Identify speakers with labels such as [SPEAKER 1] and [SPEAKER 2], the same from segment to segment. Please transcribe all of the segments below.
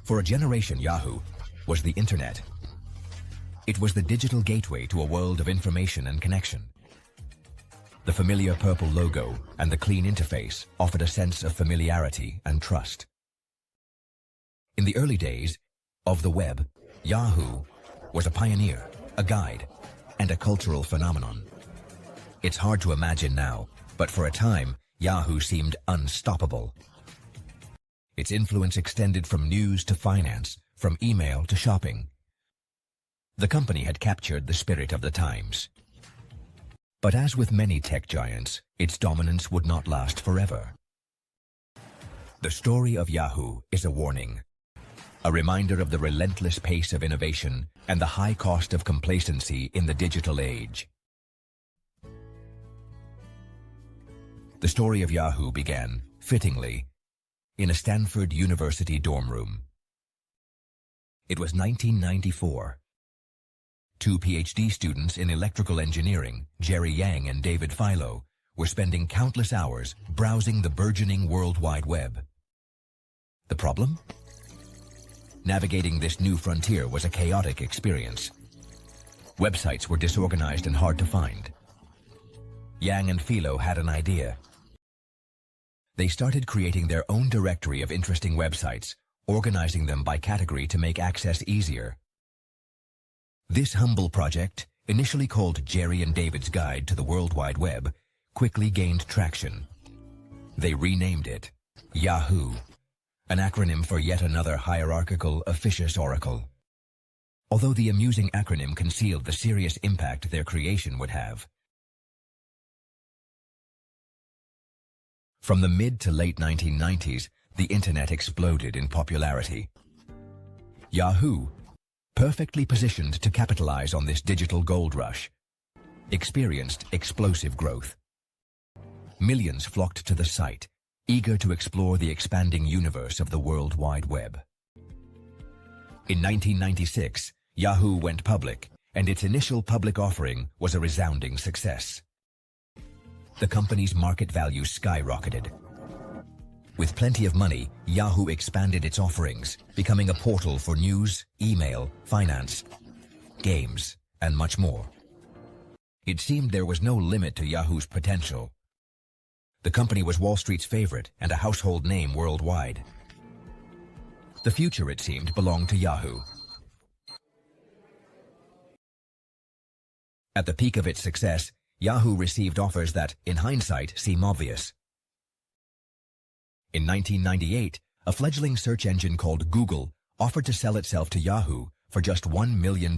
[SPEAKER 1] For a generation, Yahoo was the internet. It was the digital gateway to a world of information and connection. The familiar purple logo and the clean interface offered a sense of familiarity and trust. In the early days of the web, Yahoo was a pioneer, a guide, and a cultural phenomenon. It's hard to imagine now, but for a time, Yahoo seemed unstoppable. Its influence extended from news to finance, from email to shopping. The company had captured the spirit of the times. But as with many tech giants, its dominance would not last forever. The story of Yahoo is a warning, a reminder of the relentless pace of innovation and the high cost of complacency in the digital age. The story of Yahoo began, fittingly, in a Stanford University dorm room. It was 1994. Two PhD students in electrical engineering, Jerry Yang and David Philo, were spending countless hours browsing the burgeoning World Wide Web. The problem? Navigating this new frontier was a chaotic experience. Websites were disorganized and hard to find. Yang and Philo had an idea. They started creating their own directory of interesting websites, organizing them by category to make access easier. This humble project, initially called Jerry and David's Guide to the World Wide Web, quickly gained traction. They renamed it Yahoo, an acronym for yet another hierarchical, officious oracle. Although the amusing acronym concealed the serious impact their creation would have. From the mid to late 1990s, the internet exploded in popularity. Yahoo, perfectly positioned to capitalize on this digital gold rush, experienced explosive growth. Millions flocked to the site, eager to explore the expanding universe of the World Wide Web. In 1996, Yahoo went public, and its initial public offering was a resounding success. The company's market value skyrocketed. With plenty of money, Yahoo expanded its offerings, becoming a portal for news, email, finance, games, and much more. It seemed there was no limit to Yahoo's potential. The company was Wall Street's favorite and a household name worldwide. The future, it seemed, belonged to Yahoo. At the peak of its success, Yahoo received offers that, in hindsight, seem obvious. In 1998, a fledgling search engine called Google offered to sell itself to Yahoo for just $1 million.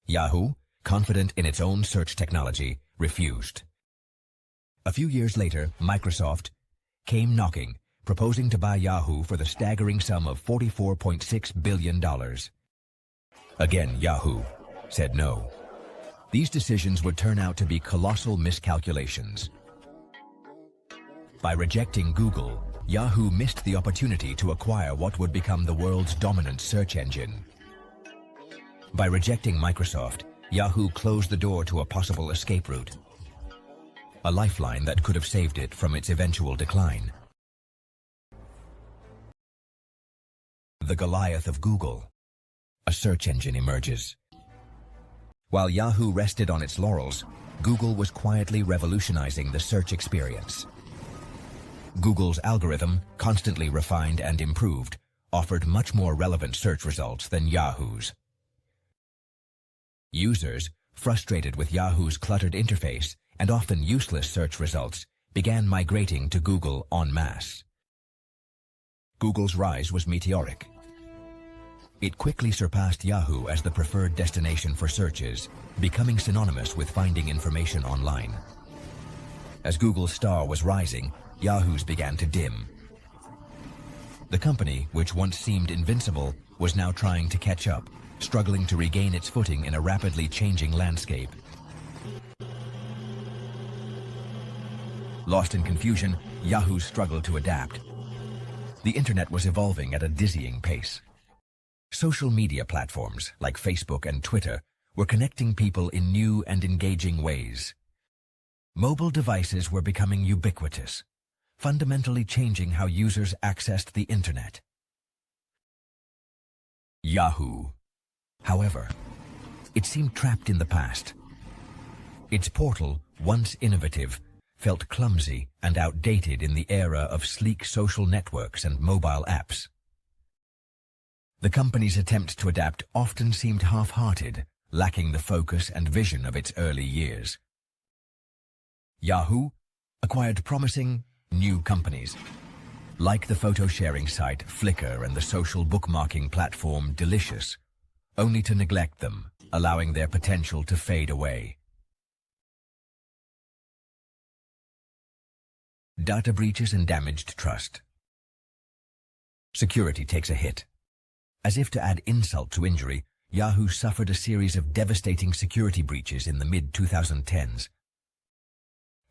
[SPEAKER 1] Yahoo, confident in its own search technology, refused. A few years later, Microsoft came knocking, proposing to buy Yahoo for the staggering sum of $44.6 billion. Again, Yahoo said no. These decisions would turn out to be colossal miscalculations. By rejecting Google, Yahoo missed the opportunity to acquire what would become the world's dominant search engine. By rejecting Microsoft, Yahoo closed the door to a possible escape route, a lifeline that could have saved it from its eventual decline. The Goliath of Google, a search engine, emerges. While Yahoo rested on its laurels, Google was quietly revolutionizing the search experience. Google's algorithm, constantly refined and improved, offered much more relevant search results than Yahoo's. Users, frustrated with Yahoo's cluttered interface and often useless search results, began migrating to Google en masse. Google's rise was meteoric. It quickly surpassed Yahoo as the preferred destination for searches, becoming synonymous with finding information online. As Google's star was rising, Yahoo's began to dim. The company, which once seemed invincible, was now trying to catch up, struggling to regain its footing in a rapidly changing landscape. Lost in confusion, Yahoo struggled to adapt. The internet was evolving at a dizzying pace. Social media platforms, like Facebook and Twitter, were connecting people in new and engaging ways. Mobile devices were becoming ubiquitous, fundamentally changing how users accessed the internet. Yahoo. However, it seemed trapped in the past. Its portal, once innovative, felt clumsy and outdated in the era of sleek social networks and mobile apps. The company's attempts to adapt often seemed half-hearted, lacking the focus and vision of its early years. Yahoo acquired promising new companies, like the photo-sharing site Flickr and the social bookmarking platform Delicious, only to neglect them, allowing their potential to fade away. Data breaches and damaged trust. Security takes a hit. As if to add insult to injury, Yahoo suffered a series of devastating security breaches in the mid-2010s.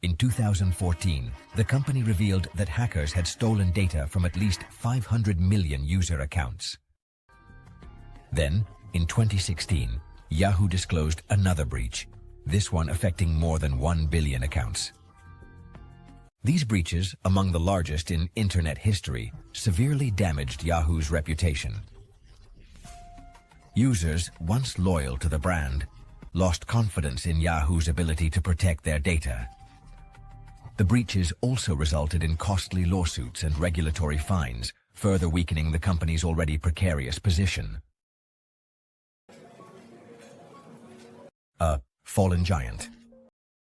[SPEAKER 1] In 2014, the company revealed that hackers had stolen data from at least 500 million user accounts. Then, in 2016, Yahoo disclosed another breach, this one affecting more than 1 billion accounts. These breaches, among the largest in internet history, severely damaged Yahoo's reputation. Users, once loyal to the brand, lost confidence in Yahoo's ability to protect their data. The breaches also resulted in costly lawsuits and regulatory fines, further weakening the company's already precarious position. A fallen giant.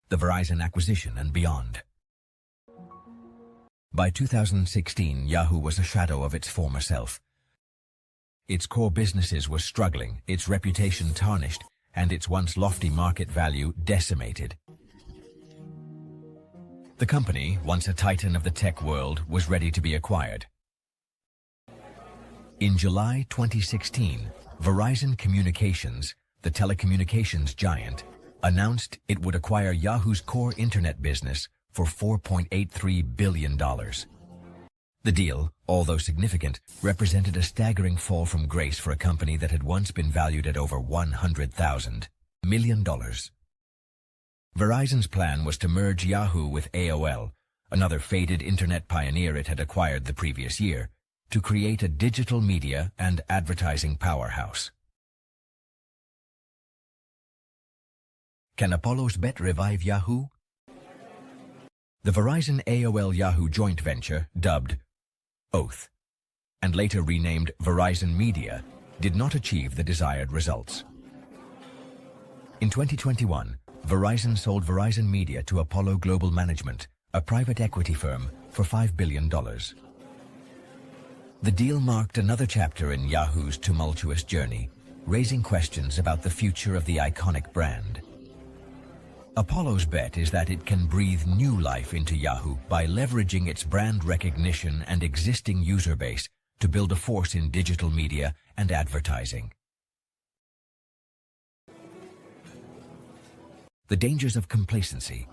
[SPEAKER 1] The Verizon acquisition and beyond. By 2016, Yahoo was a shadow of its former self. Its core businesses were struggling, its reputation tarnished, and its once lofty market value decimated. The company, once a titan of the tech world, was ready to be acquired. In July 2016, Verizon Communications, the telecommunications giant, announced it would acquire Yahoo's core internet business for $4.83 billion. The deal, although significant, represented a staggering fall from grace for a company that had once been valued at over $100 million. Verizon's plan was to merge Yahoo with AOL, another faded internet pioneer it had acquired the previous year, to create a digital media and advertising powerhouse. Can Apollo's bet revive Yahoo? The Verizon AOL Yahoo joint venture, dubbed Oath, and later renamed Verizon Media, did not achieve the desired results. In 2021, Verizon sold Verizon Media to Apollo Global Management, a private equity firm, for $5 billion. The deal marked another chapter in Yahoo's tumultuous journey, raising questions about the future of the iconic brand. Apollo's bet is that it can breathe new life into Yahoo by leveraging its brand recognition and existing user base to build a force in digital media and advertising. The dangers of complacency.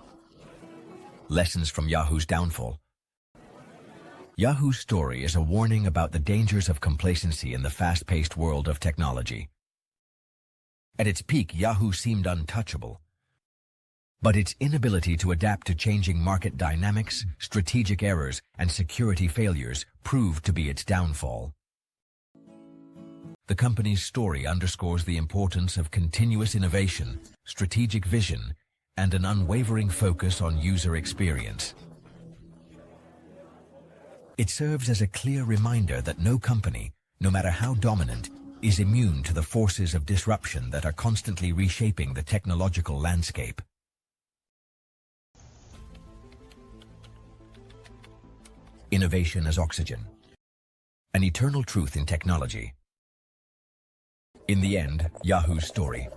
[SPEAKER 1] Lessons from Yahoo's downfall. Yahoo's story is a warning about the dangers of complacency in the fast-paced world of technology. At its peak, Yahoo seemed untouchable. But its inability to adapt to changing market dynamics, strategic errors, and security failures proved to be its downfall. The company's story underscores the importance of continuous innovation, strategic vision, and an unwavering focus on user experience. It serves as a clear reminder that no company, no matter how dominant, is immune to the forces of disruption that are constantly reshaping the technological landscape. Innovation as oxygen. An eternal truth in technology. In the end, Yahoo's story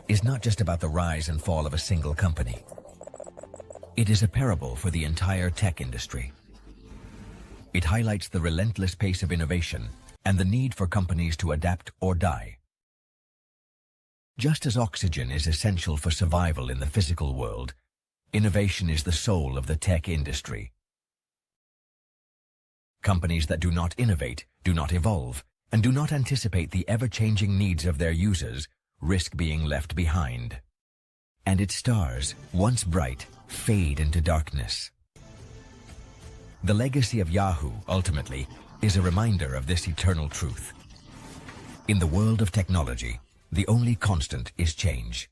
[SPEAKER 1] is not just about the rise and fall of a single company. It is a parable for the entire tech industry. It highlights the relentless pace of innovation and the need for companies to adapt or die. Just as oxygen is essential for survival in the physical world, innovation is the soul of the tech industry. Companies that do not innovate, do not evolve, and do not anticipate the ever-changing needs of their users risk being left behind. And its stars, once bright, fade into darkness. The legacy of Yahoo, ultimately, is a reminder of this eternal truth. In the world of technology, the only constant is change.